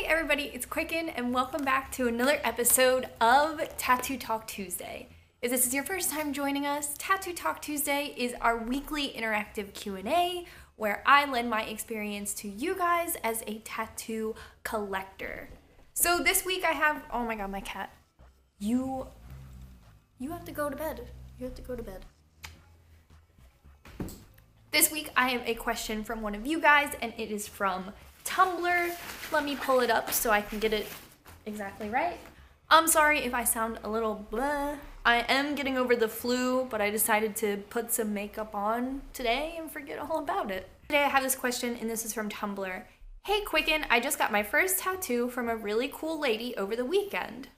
everybody, it's Quicken and welcome back to another episode of Tattoo Talk Tuesday. If this is your first time joining us, Tattoo Talk Tuesday is our weekly interactive Q&A where I lend my experience to you guys as a tattoo collector. So this week I have, oh my god, my cat. You have to go to bed. You have to go to bed. This week I have a question from one of you guys and it is from Tumblr. Let me pull it up so I can get it exactly right. I'm sorry if I sound a little blah. I am getting over the flu, but I decided to put some makeup on today and forget all about it. Today I have this question and this is from Tumblr. Hey Quicken, I just got my first tattoo from a really cool lady over the weekend.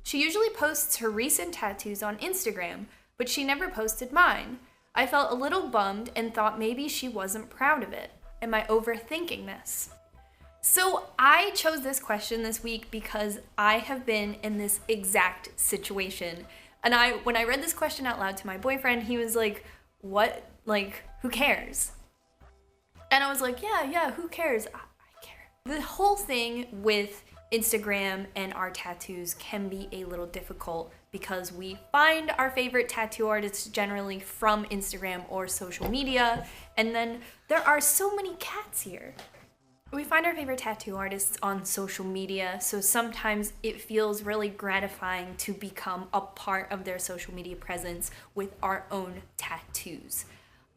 She usually posts her recent tattoos on Instagram, but she never posted mine. I felt a little bummed and thought maybe she wasn't proud of it. Am I overthinking this? So I chose this question this week because I have been in this exact situation. And when I read this question out loud to my boyfriend, he was like, what? Like, who cares? And I was like, yeah, who cares? I care. The whole thing with Instagram and our tattoos can be a little difficult because we find our favorite tattoo artists generally from Instagram or social media. And then there are so many cats here. We find our favorite tattoo artists on social media, so sometimes it feels really gratifying to become a part of their social media presence with our own tattoos.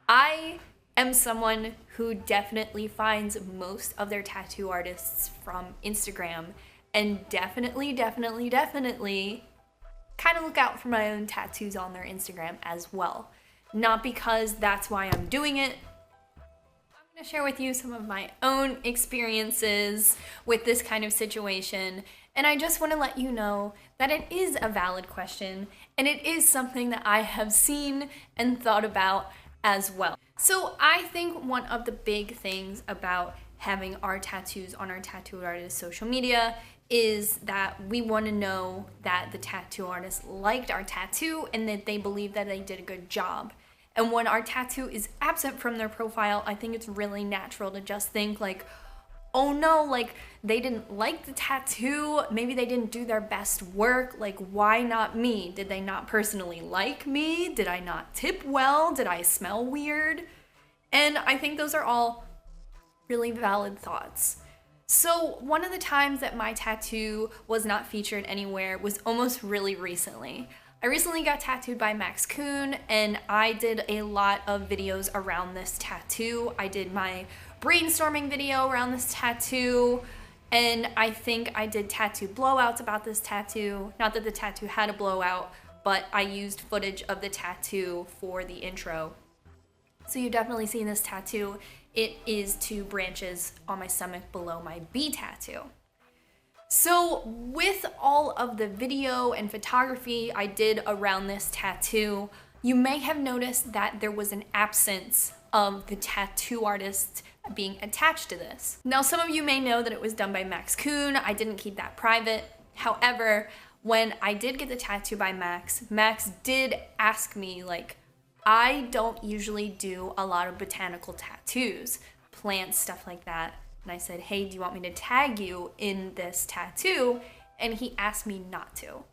I am someone who definitely finds most of their tattoo artists from Instagram and definitely kind of look out for my own tattoos on their Instagram as well. Not because that's why I'm doing it. I'm going to share with you some of my own experiences with this kind of situation, and I just want to let you know that it is a valid question and it is something that I have seen and thought about as well. So I think one of the big things about having our tattoos on our tattoo artist's social media is that we want to know that the tattoo artist liked our tattoo and that they believe that they did a good job. And when our tattoo is absent from their profile, I think it's really natural to just think like, oh no, like they didn't like the tattoo, maybe they didn't do their best work, like why not me? Did they not personally like me? Did I not tip well? Did I smell weird? And I think those are all really valid thoughts. So one of the times that my tattoo was not featured anywhere was almost really recently. I recently got tattooed by Max Kuhn and I did a lot of videos around this tattoo. I did my brainstorming video around this tattoo and I think I did tattoo blowouts about this tattoo. Not that the tattoo had a blowout, but I used footage of the tattoo for the intro. So you've definitely seen this tattoo. It is 2 branches on my stomach below my B tattoo. So with all of the video and photography I did around this tattoo, you may have noticed that there was an absence of the tattoo artist being attached to this. Now some of you may know that it was done by Max Kuhn. I didn't keep that private. However, when I did get the tattoo by Max did ask me, like, I don't usually do a lot of botanical tattoos, plants, stuff like that. And I said, hey, do you want me to tag you in this tattoo? And he asked me not to.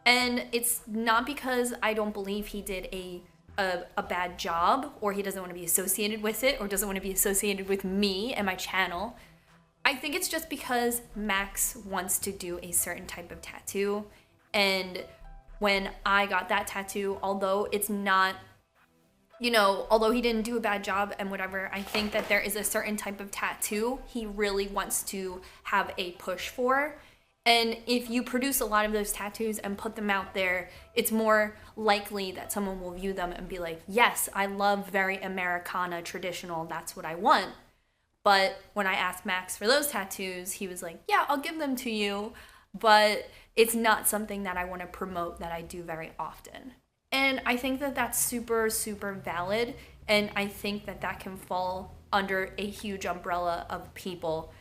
And it's not because I don't believe he did a bad job or he doesn't want to be associated with it or doesn't want to be associated with me and my channel. I think it's just because Max wants to do a certain type of tattoo. And when I got that tattoo, although it's not, although he didn't do a bad job and whatever, I think that there is a certain type of tattoo he really wants to have a push for. And if you produce a lot of those tattoos and put them out there, it's more likely that someone will view them and be like, yes, I love very Americana, traditional, that's what I want. But when I asked Max for those tattoos, he was like, yeah, I'll give them to you, but it's not something that I want to promote that I do very often. And I think that that's super, super valid. And I think that that can fall under a huge umbrella of people.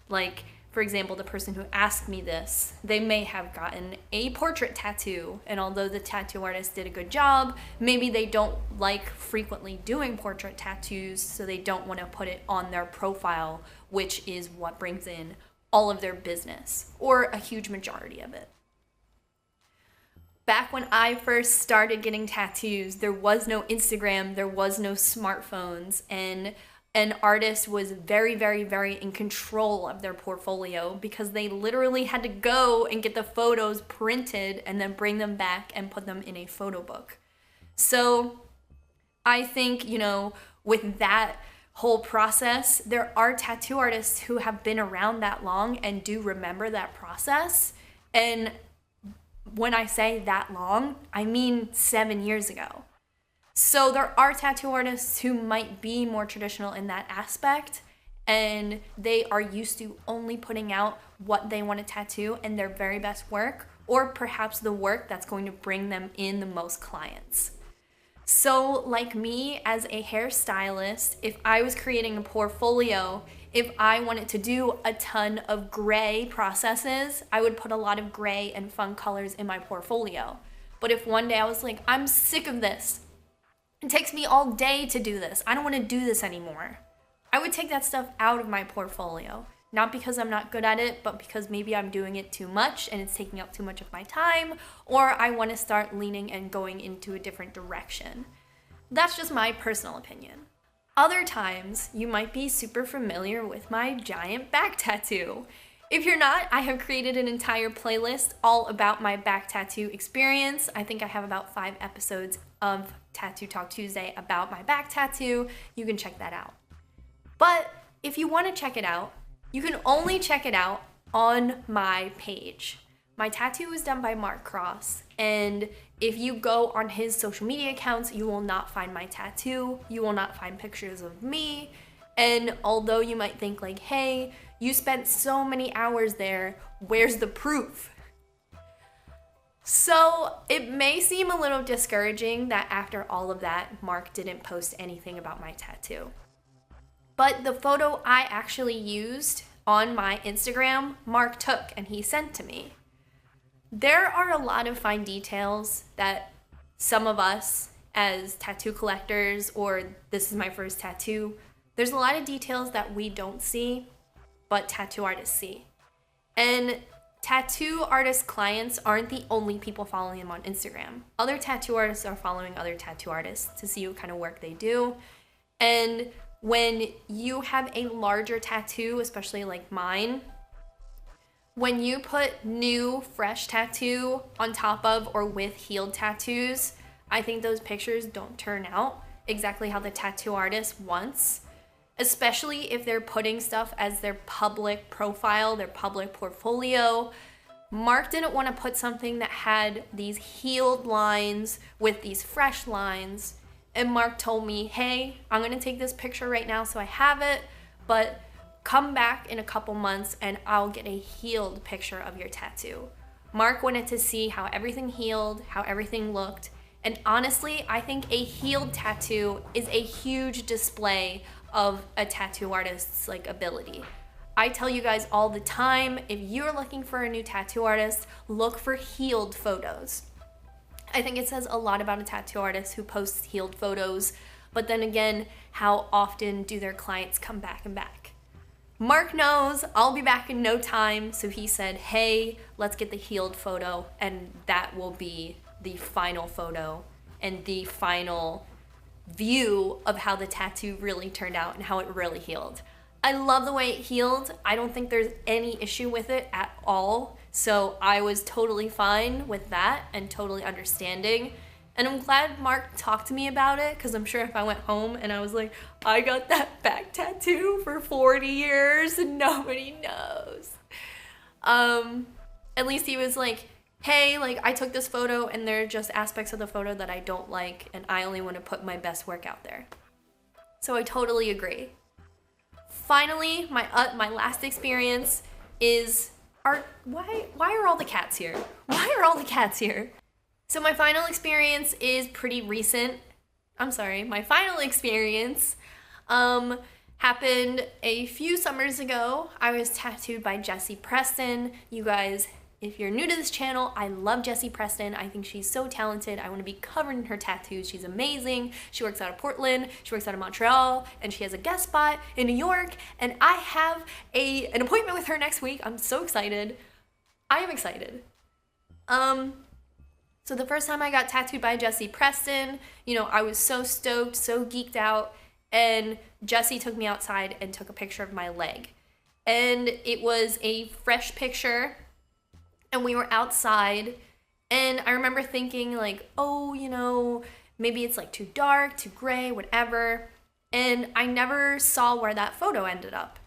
Like, for example, the person who asked me this, they may have gotten a portrait tattoo. And although the tattoo artist did a good job, maybe they don't like frequently doing portrait tattoos, so they don't want to put it on their profile, which is what brings in all of their business, or a huge majority of it. Back when I first started getting tattoos, there was no Instagram, there was no smartphones, and an artist was very, very, very in control of their portfolio because they literally had to go and get the photos printed and then bring them back and put them in a photo book. So I think, with that whole process, there are tattoo artists who have been around that long and do remember that process. And when I say that long, I mean 7 years ago. So there are tattoo artists who might be more traditional in that aspect, and they are used to only putting out what they want to tattoo and their very best work, or perhaps the work that's going to bring them in the most clients. So like me as a hairstylist, if I was creating a portfolio, if I wanted to do a ton of gray processes, I would put a lot of gray and fun colors in my portfolio. But if one day I was like, I'm sick of this, it takes me all day to do this, I don't want to do this anymore, I would take that stuff out of my portfolio. Not because I'm not good at it, but because maybe I'm doing it too much and it's taking up too much of my time, or I want to start leaning and going into a different direction. That's just my personal opinion. Other times, you might be super familiar with my giant back tattoo. If you're not, I have created an entire playlist all about my back tattoo experience. I think I have about 5 episodes of Tattoo Talk Tuesday about my back tattoo. You can check that out. But if you want to check it out, you can only check it out on my page. My tattoo was done by Mark Cross, and if you go on his social media accounts, you will not find my tattoo, you will not find pictures of me, and although you might think like, hey, you spent so many hours there, where's the proof? So it may seem a little discouraging that after all of that, Mark didn't post anything about my tattoo. But the photo I actually used on my Instagram, Mark took and he sent to me. There are a lot of fine details that some of us as tattoo collectors, or this is my first tattoo, there's a lot of details that we don't see, but tattoo artists see. And tattoo artist clients aren't the only people following him on Instagram. Other tattoo artists are following other tattoo artists to see what kind of work they do. And when you have a larger tattoo, especially like mine, when you put new, fresh tattoo on top of or with healed tattoos, I think those pictures don't turn out exactly how the tattoo artist wants, especially if they're putting stuff as their public profile, their public portfolio. Mark didn't want to put something that had these healed lines with these fresh lines. And Mark told me, hey, I'm going to take this picture right now so I have it, but come back in a couple months and I'll get a healed picture of your tattoo. Mark wanted to see how everything healed, how everything looked. And honestly, I think a healed tattoo is a huge display of a tattoo artist's ability. I tell you guys all the time, if you're looking for a new tattoo artist, look for healed photos. I think it says a lot about a tattoo artist who posts healed photos, but then again, how often do their clients come back and back? Mark knows I'll be back in no time, so he said, hey, let's get the healed photo, and that will be the final photo and the final view of how the tattoo really turned out and how it really healed. I love the way it healed. I don't think there's any issue with it at all. So I was totally fine with that and totally understanding. And I'm glad Mark talked to me about it, because I'm sure if I went home and I was like, I got that back tattoo for 40 years and nobody knows. At least he was like, hey, I took this photo and there are just aspects of the photo that I don't like and I only want to put my best work out there. So I totally agree. Finally, my last experience is, why are all the cats here? Why are all the cats here? So my final experience is pretty recent. My final experience happened a few summers ago. I was tattooed by Jesse Preston. You guys if you're new to this channel, I love Jessie Preston. I think she's so talented. I want to be covered in her tattoos. She's amazing. She works out of Portland, she works out of Montreal, and she has a guest spot in New York, and I have an appointment with her next week. I'm so excited. I am excited. So the first time I got tattooed by Jessie Preston, you know, I was so stoked, so geeked out, and Jessie took me outside and took a picture of my leg. And it was a fresh picture, and we were outside, and I remember thinking like, oh, you know, maybe it's like too dark, too gray, whatever, and I never saw where that photo ended up.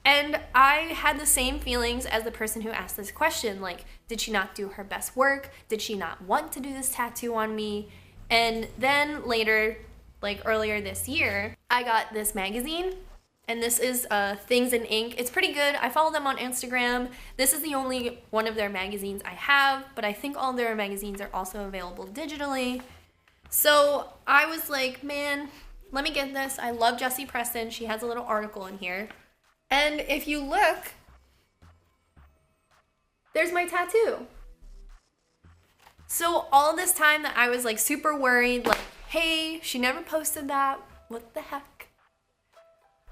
And I had the same feelings as the person who asked this question, like, did she not do her best work? Did she not want to do this tattoo on me? And then later, like earlier this year, I got this magazine, and this is Things in Ink. It's pretty good. I follow them on Instagram. This is the only one of their magazines I have, but I think all their magazines are also available digitally. So I was like, man, let me get this. I love Jessie Preston. She has a little article in here. And if you look, there's my tattoo. So all this time that I was like super worried, like, hey, she never posted that, what the heck?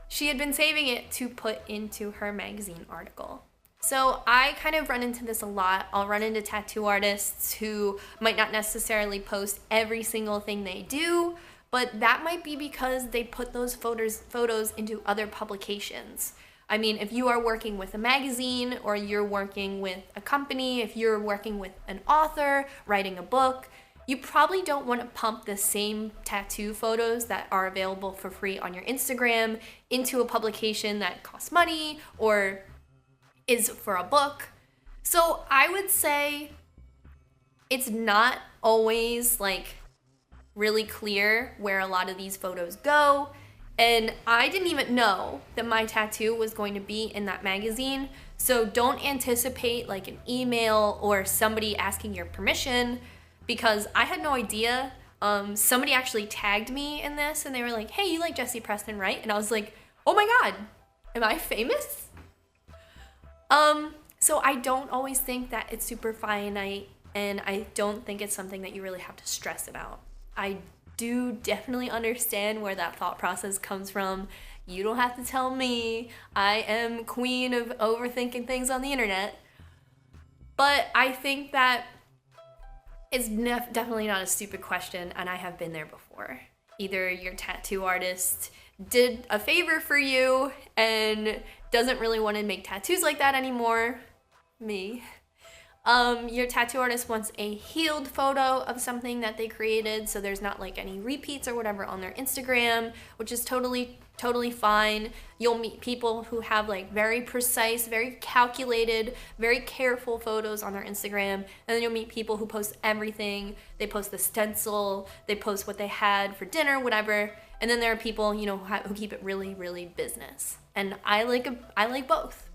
She had been saving it to put into her magazine article. So I kind of run into this a lot. I'll run into tattoo artists who might not necessarily post every single thing they do, but that might be because they put those photos into other publications. I mean, if you are working with a magazine, or you're working with a company, if you're working with an author, writing a book, you probably don't want to pump the same tattoo photos that are available for free on your Instagram into a publication that costs money or is for a book. So I would say it's not always like really clear where a lot of these photos go. And I didn't even know that my tattoo was going to be in that magazine. So don't anticipate like an email or somebody asking your permission, because I had no idea. Somebody actually tagged me in this, and they were like, hey, you like Jessie Preston, right? And I was like, oh my God, am I famous? So I don't always think that it's super finite, and I don't think it's something that you really have to stress about. I do definitely understand where that thought process comes from. You don't have to tell me. I am queen of overthinking things on the internet. But I think that it's definitely not a stupid question, and I have been there before. Either your tattoo artist did a favor for you and doesn't really want to make tattoos like that anymore. Me. Your tattoo artist wants a healed photo of something that they created, so there's not like any repeats or whatever on their Instagram, which is totally fine. You'll meet people who have like very precise, very calculated, very careful photos on their Instagram, and then you'll meet people who post everything. They post the stencil, they post what they had for dinner, whatever, and then there are people, you know, who keep it really, really business. And I like both.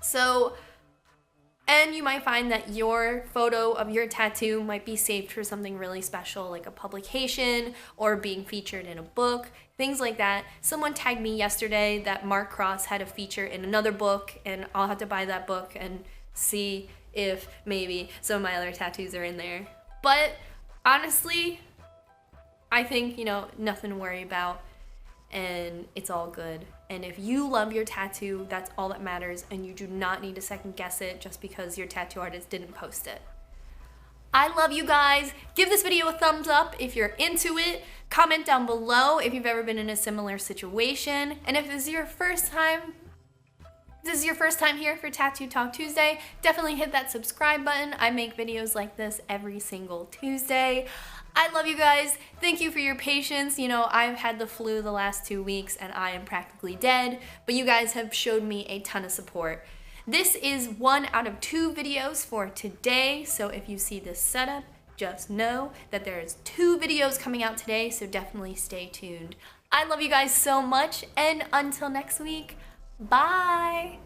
So, and you might find that your photo of your tattoo might be saved for something really special, like a publication or being featured in a book, things like that. Someone tagged me yesterday that Mark Cross had a feature in another book, and I'll have to buy that book and see if maybe some of my other tattoos are in there. But honestly, I think, you know, nothing to worry about, and it's all good. And if you love your tattoo, that's all that matters, and you do not need to second guess it just because your tattoo artist didn't post it. I love you guys. Give this video a thumbs up if you're into it. Comment down below if you've ever been in a similar situation. And if this is your first time here for Tattoo Talk Tuesday, definitely hit that subscribe button. I make videos like this every single Tuesday. I love you guys. Thank you for your patience. You know, I've had the flu the last 2 weeks and I am practically dead, but you guys have showed me a ton of support. This is 1 out of 2 videos for today, so if you see this setup, just know that there's 2 videos coming out today, so definitely stay tuned. I love you guys so much, and until next week, bye!